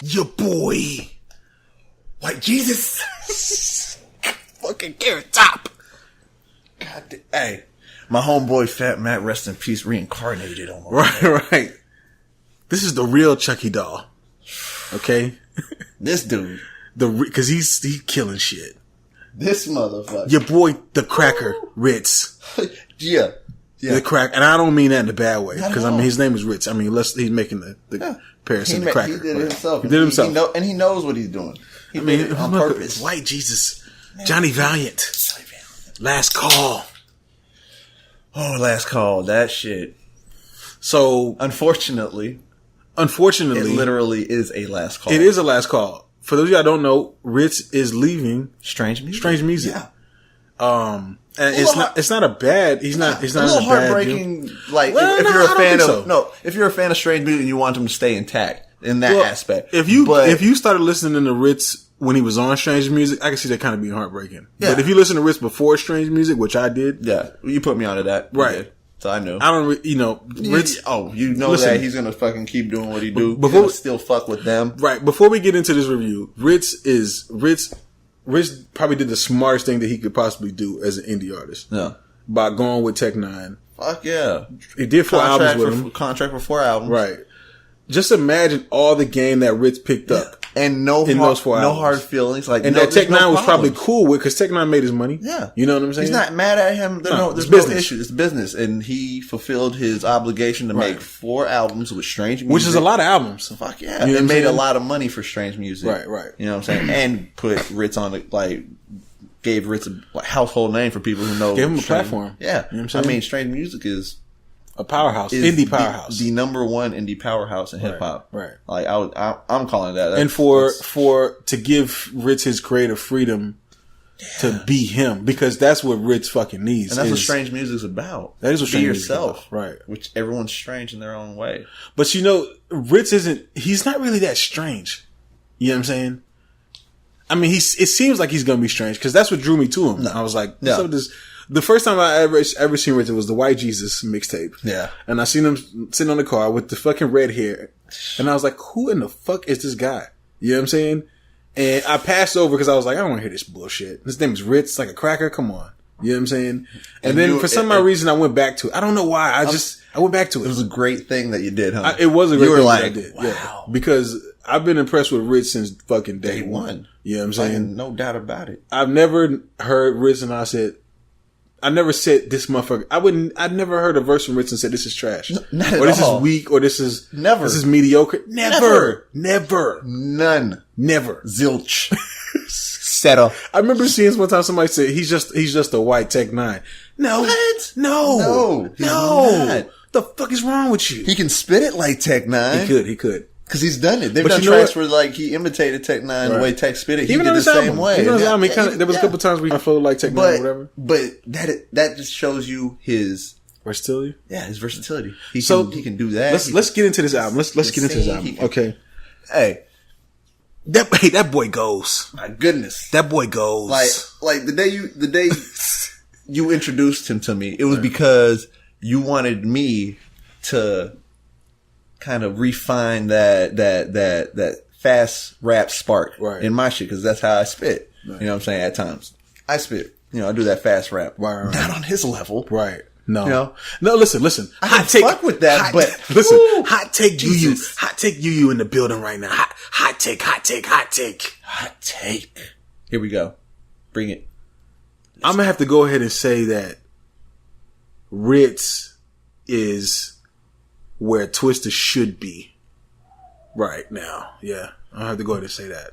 Your boy, White Jesus, fucking Carrot Top. God damn. Hey, my homeboy Fat Matt, rest in peace, reincarnated on my Right. This is the real Chucky doll. Okay? This dude. Because he's killing shit. This motherfucker. Your boy, the cracker, Rittz. Yeah. The crack, and I don't mean that in a bad way. Because, I mean, his name is Rittz. I mean, he's making the comparison to cracker. He did it himself. He did it himself. And he knows what he's doing. He made it on purpose. White Jesus. Johnny Valiant. Last call. Oh, last call. That shit. So, Unfortunately, it literally is a last call. It is a last call. For those of you that don't know, Rittz is leaving Strange Music. Yeah. And it's not a bad. He's not a little heartbreaking. Like if you're a fan of Strange Music and you want him to stay intact in that aspect. If you started listening to Rittz when he was on Strange Music, I can see that kind of being heartbreaking. Yeah. But if you listen to Rittz before Strange Music, which I did, you put me onto that, right? So I knew. I don't, Rittz. Listen, that he's gonna fucking keep doing what he do. Before still fuck with them, right? Before we get into this review, Rittz probably did the smartest thing that he could possibly do as an indie artist. Yeah, by going with Tech Nine. Fuck yeah, he did 4 albums with him. Contract for 4 albums, right? Just imagine all the game that Rittz picked up. And no hard feelings. Like, and that Tech Nine was probably cool with, because Tech Nine made his money. Yeah. You know what I'm saying? He's not mad at him. There's no issue. It's business. And he fulfilled his obligation to make 4 albums with Strange Music. Which is a lot of albums. Fuck yeah. You know, made a lot of money for Strange Music. Right. You know what I'm saying? And put Rittz on gave Rittz a household name for people who know. Gave him a platform. Yeah. You know what I'm saying? I mean, Strange Music is a powerhouse, indie powerhouse, the number 1 indie powerhouse in hip hop. Right. Like I'm calling that. And to give Rittz his creative freedom to be him, because that's what Rittz fucking needs. And that's what Strange Music's about. That is what Strange Music's about. Right. Which everyone's strange in their own way. But Rittz he's not really that strange. You know what I'm saying? I mean, it seems like he's gonna be strange, because that's what drew me to him. No. I was like, what's up with this? The first time I ever seen Rittz was the White Jesus mixtape. Yeah. And I seen him sitting on the car with the fucking red hair. And I was like, who in the fuck is this guy? You know what I'm saying? And I passed over because I was like, I don't want to hear this bullshit. His name is Rittz, like a cracker. Come on. You know what I'm saying? And then for some odd reason I went back to it. I don't know why. I went back to it. It was a great thing that you did, huh? It was a great thing that I did. Wow. Yeah. Because I've been impressed with Rittz since fucking day one. You know what I'm saying? No doubt about it. I've never heard Rittz and I never said this motherfucker. I'd never heard a verse from Rittz and said this is trash. Not or this all. is weak, or this is mediocre. Never. None. Never. Zilch. Setup. I remember seeing one time somebody say he's just a white Tech Nine. No. What? No. He's not. The fuck is wrong with you? He can spit it like Tech Nine. He could. Because he's done it. They've done tracks where he imitated Tech Nine the way Tech spit it. He did the same way. There was a couple times where he flowed like Tech Nine or whatever. But that just shows you his versatility. Yeah, his versatility. He can do that. Let's get into this album. Let's get into this album. Okay. Hey. That boy goes. My goodness. That boy goes. Like the day you introduced him to me, it was because you wanted me to kind of refine that fast rap spark in my shit, because that's how I spit. Right. You know what I'm saying? At times I spit. I do that fast rap. Right. Not on his level. Right. No. No. Listen. I can fuck with that, but listen. Hot take you in the building right now. Hot take. Here we go. Bring it. I'm gonna have to go ahead and say that Rittz is where Twista should be right now. Yeah. I'll have to go ahead and say that.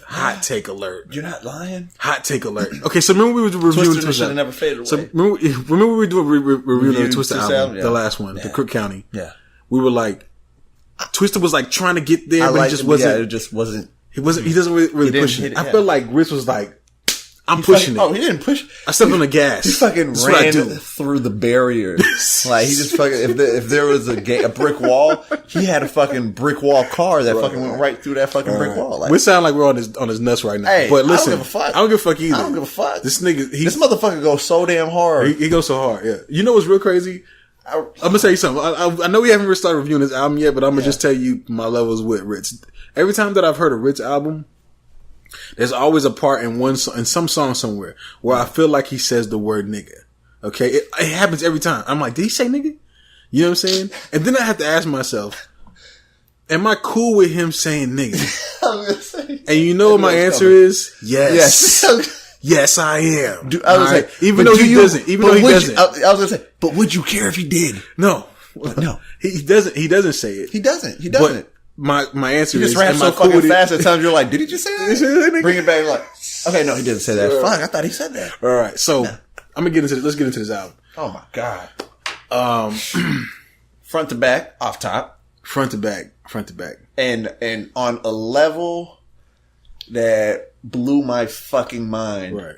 Hot take alert. You're not lying? Hot take alert. Okay, so remember we were reviewing Twista. Should have never faded away. So remember we were doing reviewing the Twista album, the last one, the Crook County. Yeah. We were like, Twista was like trying to get there, but he just wasn't. Yeah, it just wasn't. He doesn't really push it. I feel like Rittz was like, I'm pushing it. Oh, he didn't push. I stepped on the gas. He fucking ran through the barrier. Like, he just fucking, if there was a brick wall, he had a fucking brick wall car that fucking went right through that fucking brick wall. Like, we sound like we're on his nuts right now. Hey, but listen, I don't give a fuck. I don't give a fuck either. I don't give a fuck. This nigga, this motherfucker goes so damn hard. He goes so hard, yeah. You know what's real crazy? I'm gonna tell you something. I know we haven't started reviewing this album yet, but I'm gonna just tell you my levels with Rittz. Every time that I've heard a Rittz album, there's always a part in some song somewhere where I feel like he says the word nigga. Okay, it happens every time. I'm like, did he say nigga? You know what I'm saying? And then I have to ask myself, am I cool with him saying nigga? And you know what my answer is? Yes. Yes, I am. I was like, even though he doesn't. I was gonna say, but would you care if he did? No, no, he doesn't. He doesn't say it. He doesn't. But my answer is, just raps so fucking fast. At times you're like, did he just say that? Bring it back. Like, okay, no, he didn't say that. Fuck, I thought he said that. All right, so I'm gonna get into this. Let's get into this album. Oh my god. Front to back, off top, front to back, and on a level that blew my fucking mind. Right.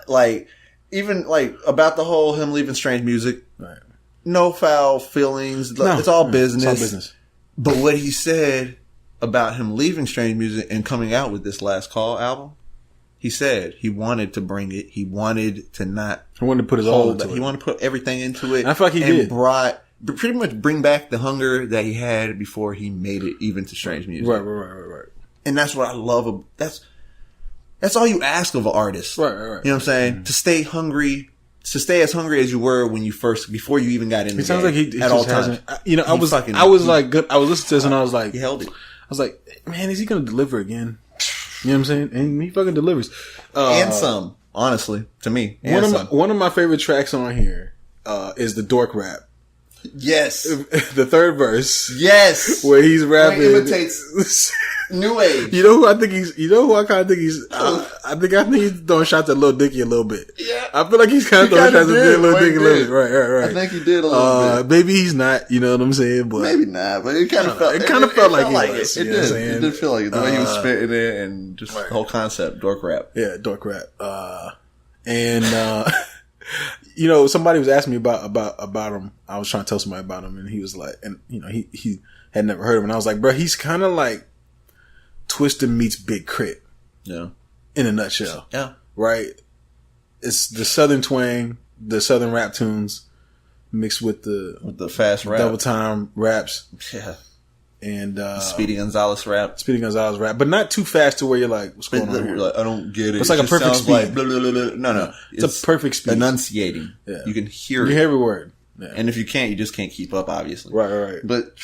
Like, even like about the whole him leaving Strange Music. Right. No foul feelings. No, it's all business. It's all business. But what he said about him leaving Strange Music and coming out with this Last Call album, he said he wanted to bring it. He wanted to not. He wanted to put his all into it. He wanted to put everything into it. And I feel like he did. Pretty much bring back the hunger that he had before he made it even to Strange Music. Right. And that's what I love. That's all you ask of an artist. Right. You know what I'm saying? Mm-hmm. To stay hungry, to stay as hungry as you were before you even got in the game. It sounds like he at all times. I was listening to this and I was like, he held it. I was like, man, is he going to deliver again? You know what I'm saying? And he fucking delivers. And some, honestly, to me. One of my favorite tracks on here is the Dork rap. Yes. The third verse. Yes. Where he's rapping. Where he imitates New Age. You know who I kind of think he's, I think he's throwing shots at Lil Dicky a little bit. Yeah. I feel like he's kind of throwing shots at Lil Dicky a little bit. Right. I think he did a little bit. Maybe he's not, you know what I'm saying? But maybe not, but it kind of felt, like it. It did feel like it. The way he was spitting it and just the whole concept, dork rap. Yeah, dork rap. You know, somebody was asking me about him. I was trying to tell somebody about him, and he was like, and you know, he had never heard of him. And I was like, bro, he's kind of like Twisted meets Big Crit. Yeah. In a nutshell. Yeah. Right? It's the southern twang, the southern rap tunes mixed with the fast rap. Double time raps. Yeah. And Speedy Gonzalez rap. But not too fast to where you're like, what's going on here? Like, I don't get it. It's like a perfect speed. Like blah, blah, blah, blah. No. It's a perfect speed. Enunciating. Yeah. You can hear it. You hear every word. Yeah. And if you can't, you just can't keep up, obviously. Right. But,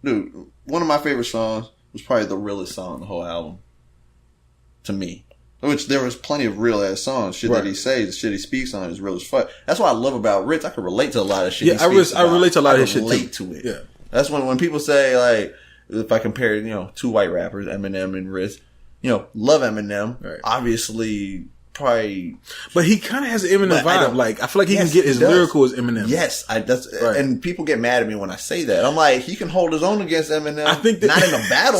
dude, one of my favorite songs was probably the realest song on the whole album. To me. Which there was plenty of real ass songs. Shit that he says, the shit he speaks on is real as fuck. That's what I love about Rittz. I can relate to a lot of shit he speaks about. I relate to a lot of his shit too. I relate to it. Yeah. That's when people say, like, if I compare, you know, two white rappers, Eminem and Rittz, you know, love Eminem. Right. Obviously, probably. But he kind of has an Eminem vibe. Like, I feel like he can get as lyrical as Eminem. Yes. And people get mad at me when I say that. I'm like, he can hold his own against Eminem. I think not in a battle.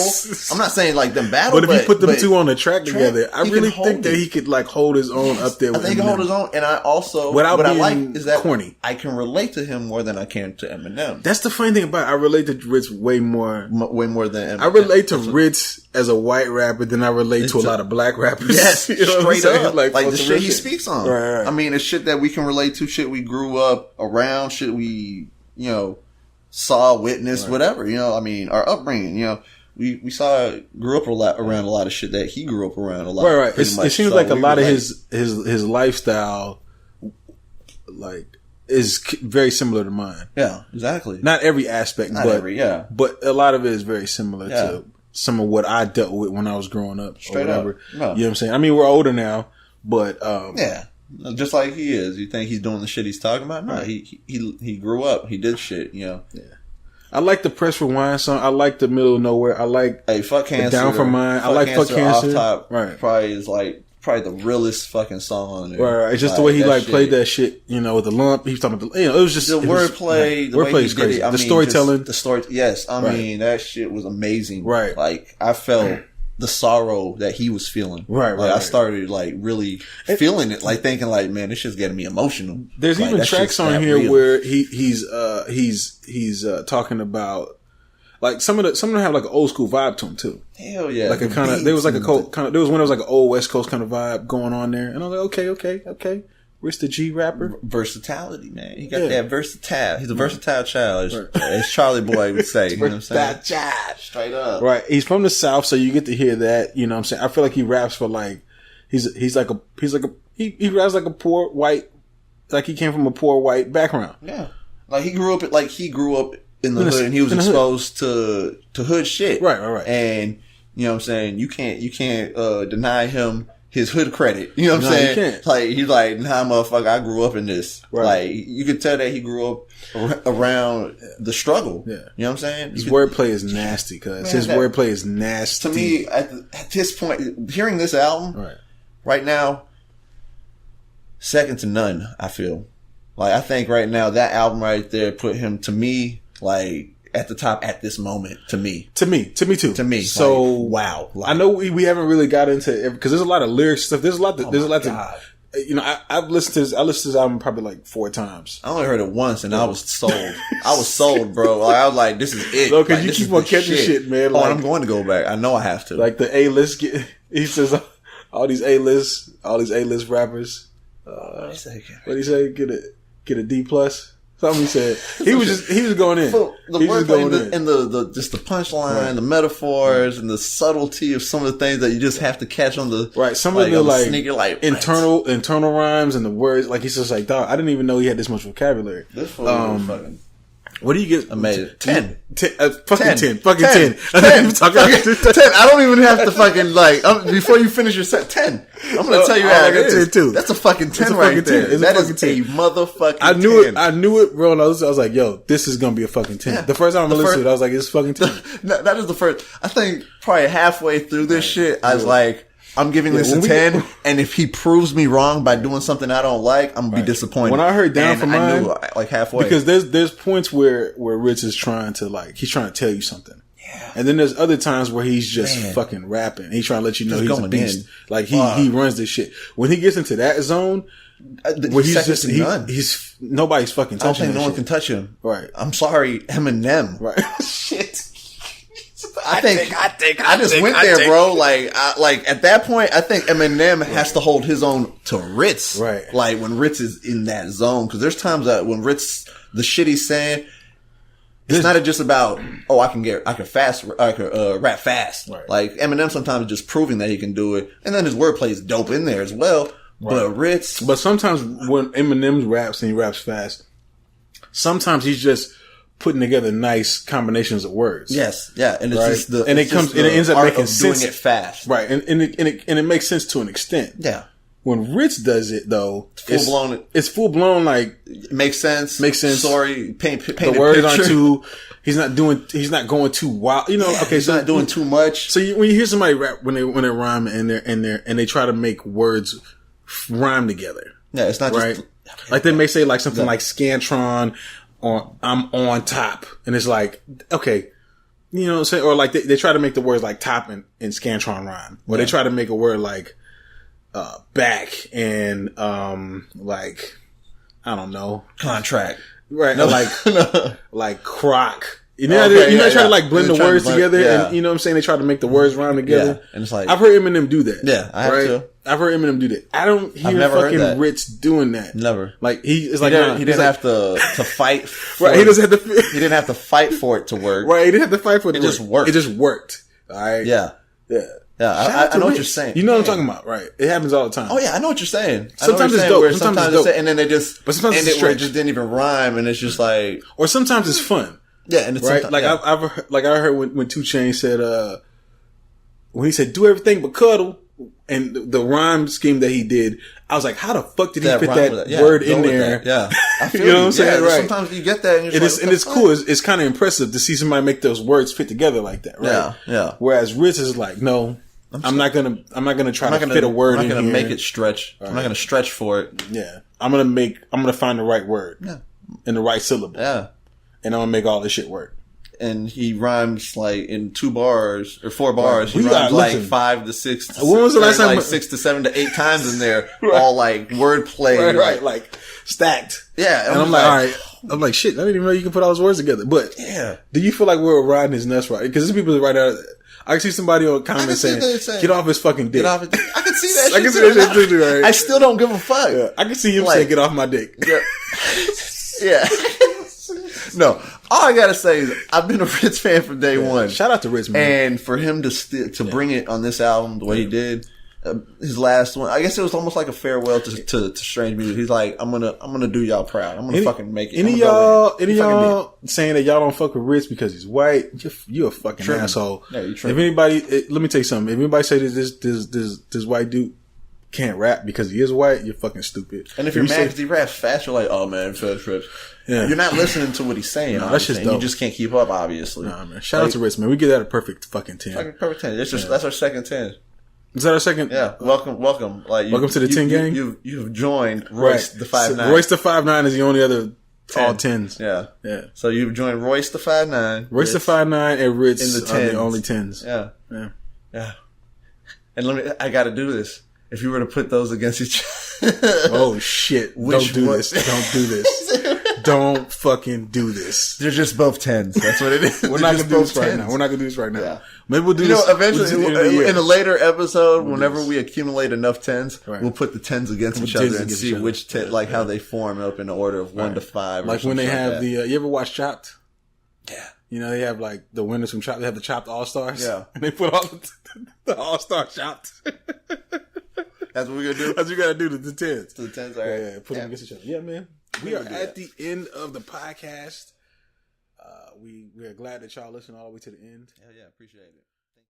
I'm not saying like them battle. But if you put them two on the track together, I really think that he could like hold his own up there with Eminem. I think he can hold his own. And I also, what I like is that corny. I can relate to him more than I can to Eminem. That's the funny thing about it. I relate to Rittz way more than Eminem. I relate to Rittz as a white rapper than I relate to a lot of black rappers. Yes, you know straight up. Like the shit he speaks on. Right. I mean, it's shit that we can relate to, shit we grew up around, shit we, you know, saw, witnessed, whatever. You know, I mean, our upbringing, you know, we grew up around a lot of shit that he grew up around a lot. Right. It seems like a lot of his lifestyle, like, is very similar to mine. Yeah, exactly. Not every aspect, but a lot of it is very similar to some of what I dealt with when I was growing up. Straight or whatever. Up. No. You know what I'm saying? I mean, we're older now, but yeah, just like he is. You think he's doing the shit he's talking about? No, right. He grew up. He did shit. You know. Yeah. I like the Press Rewind song. I like the Middle of Nowhere. I like Fuck Cancer. Down for Mine. I like Fuck Cancer. Off top, right. Probably is like the realest fucking song on there. Right. It's just the way he like played that shit. You know, with the lump. He was talking about it was just the wordplay. The wordplay is crazy. The storytelling. Yes. I mean, that shit was amazing. Right. Like I felt the sorrow that he was feeling. Right. Like I started like really feeling it. Like thinking like, man, this shit's getting me emotional. There's like, even tracks on here where he's talking about. Like some of them have like an old school vibe to them too. Hell yeah! Like a kind of there was like a kind of there was when there was like an old West Coast kind of vibe going on there, and I was like, okay. Rittz the G rapper. Versatility, man. He got that versatile. He's a versatile child, as Charlie Boy would say. You know what I'm saying? Child. Straight up. Right. He's from the South, so you get to hear that. You know what I'm saying? I feel like he raps for like he raps like a poor white, like he came from a poor white background. Yeah. Like he grew up in the hood, and he was exposed to hood shit. Right. And you know what I'm saying? You can't deny him his hood credit. You know what I'm saying? You can't. Like, he's like, nah, motherfucker, I grew up in this. Right. Like, you could tell that he grew up around the struggle. Yeah. You know what I'm saying? His wordplay is nasty, cuz. His wordplay is nasty. To me, at this point, hearing this album, right now, second to none, I feel. Like, I think right now, that album right there put him, to me, like, at the top at this moment, to me. To me too. To me. So, like, wow. Like, I know we haven't really got into it, because there's a lot of lyric stuff. There's a lot to, you know, I listened to this album probably like 4 times. I only heard it once and I was sold. I was sold, bro. Like, I was like, this is it. No, cause like, you keep on catching shit, man. Like, I'm going to go back. I know I have to. Like the A-list, he says, all these A-list rappers, what did he say? Get a D+? Something he said. He was going in. The wordplay and the just the punchline, the metaphors, and the subtlety of some of the things that you just have to catch on the some of the like sneaker, like internal rhymes and the words. Like he's just like, dog, I didn't even know he had this much vocabulary. This fucking. What do you get? I made it 10. Fucking 10. Fucking 10. 10. I don't even have to fucking like before you finish your set. 10. I'm gonna tell you how it is. 10 too. That's a fucking 10 right there. That is a motherfucking. I knew it, bro. And I was like, yo, this is gonna be a fucking 10. Yeah. The first time I listened to it, I was like, it's fucking 10. That is the first. I think probably halfway through this shit, I was like, I'm giving this a 10, and if he proves me wrong by doing something I don't like, I'm gonna be disappointed. When I heard Down for Mine, I knew like halfway. Because there's points where Rittz is trying to tell you something. Yeah. And then there's other times where he's just fucking rapping. He's trying to let you know he's a beast. Like he runs this shit. When he gets into that zone, where he's just he's nobody's fucking touching him. I don't think no one can touch him. Right. I'm sorry, Eminem. Right. Shit. I just went there, bro. Like at that point, I think Eminem has to hold his own to Rittz. Right. Like when Rittz is in that zone, because there's times that when Rittz, the shit he's saying, it's not just about I can rap fast. Right. Like Eminem sometimes is just proving that he can do it, and then his wordplay is dope in there as well. Right. But Rittz, sometimes when Eminem raps and he raps fast, sometimes he's just putting together nice combinations of words. Yes, yeah, and it's just it ends up making sense. Doing it fast, right? And it makes sense to an extent. Yeah. When Rittz does it though, it's full blown. Like it makes sense. Sorry, paint the words aren't too. He's not going too wild. You know. Yeah, okay, he's not doing too much. So when you hear somebody rap when they rhyme and they try to make words rhyme together. Yeah, it's not right. Just, like they may say like something like Scantron. I'm on top, and it's like, okay, you know what I'm saying? Or like they try to make the words like top and Scantron rhyme, or they try to make a word like back and like I don't know, contract, right? No. Like croc. You know, they try to like blend the words together, and you know what I'm saying? They try to make the words rhyme together. And it's like I've heard Eminem do that. Yeah, I have too. I've heard Eminem do that. I don't hear fucking Rittz doing that. Never. Like he didn't have to fight. Right. He doesn't have to. He didn't have to fight for it to work. Right. He didn't have to fight for it. It just worked. It just worked. All right. Yeah. Yeah. Yeah. I know what you're saying. You know what I'm talking about, right? It happens all the time. Oh yeah, I know what you're saying. Sometimes it's dope. Sometimes it's dope. And then they just, but sometimes it just didn't even rhyme, and it's just like, or sometimes it's fun. Yeah, and it's right. Like I heard when 2 Chainz said when he said do everything but cuddle, and the rhyme scheme that he did, I was like, how the fuck did he fit that word in there? Yeah, I feel you know what I'm saying? Right. Sometimes you get that, and it's cool. It's kind of impressive to see somebody make those words fit together like that. Right? Yeah, yeah. Whereas Rittz is like, no, I'm not gonna try to fit a word in here. I'm not gonna make it stretch. Right. I'm not gonna stretch for it. Yeah, I'm gonna find the right word. Yeah, and the right syllable. Yeah. And I'm gonna make all this shit work. And he rhymes like in 2 bars or 4 bars. Right. He rhymes like 5 to 6. When was the last time? Like 6 to 7 to 8 times in there, right. All like wordplay, right? Like stacked. Yeah, and I'm like, all right, I'm like, shit, I didn't even know you could put all those words together. But yeah, do you feel like we're riding his nuts right? Because there's people that right out. I can see somebody on comment saying, "Get off his fucking dick." I can see that. I can see that shit too. Right? I still don't give a fuck. Yeah, I can see him saying, "Get off my dick." Yeah. Yeah. No, all I gotta say is I've been a Rittz fan from day one. Shout out to Rittz, man. And for him to bring it on this album the way he did, his last one, I guess it was almost like a farewell to strange music. He's like, I'm gonna do y'all proud. I'm gonna fucking make it. Any y'all saying that y'all don't fuck with Rittz because he's white? You a fucking asshole. Yeah, you if anybody, let me tell you something. If anybody say that this white dude can't rap because he is white, you're fucking stupid. And if you're mad because he raps fast, you're like, oh man, Rittz. Yeah. You're not listening to what he's saying. No, that's just dope. You just can't keep up, obviously. Nah, man. Shout out to Rittz, man. We give that a perfect fucking 10. Fucking perfect 10. That's our second 10. Is that our second? Yeah. Welcome. Like welcome to the 10 gang. You've joined Royce the 5'9". So Royce the 5'9" is the only other 10. All 10s. Yeah. So you've joined Royce the 5'9". Royce the 5'9" and Rittz in the 10s. Are the only 10s. Yeah. And I got to do this. If you were to put those against each other. Oh shit. Don't do this. Don't do this. Don't fucking do this. They're just both 10s. That's what it is. We're not going to do this right now. We're not going to do this right now. Yeah. Maybe we'll do this. Eventually, in a later episode, whenever we accumulate enough 10s, we'll put the 10s against each other and see which 10, like how they form up in the order of 1 to 5. Like when they have you ever watch Chopped? Yeah. You know, they have like the winners from Chopped. They have the Chopped All-Stars. Yeah. And they put all the All-Star Chopped. That's what we're going to do? That's what we got to do to the 10s. To the 10s, all right. Yeah, put them against each other. Yeah, man. We are at the end of the podcast. We are glad that y'all listened all the way to the end. Hell yeah, appreciate it.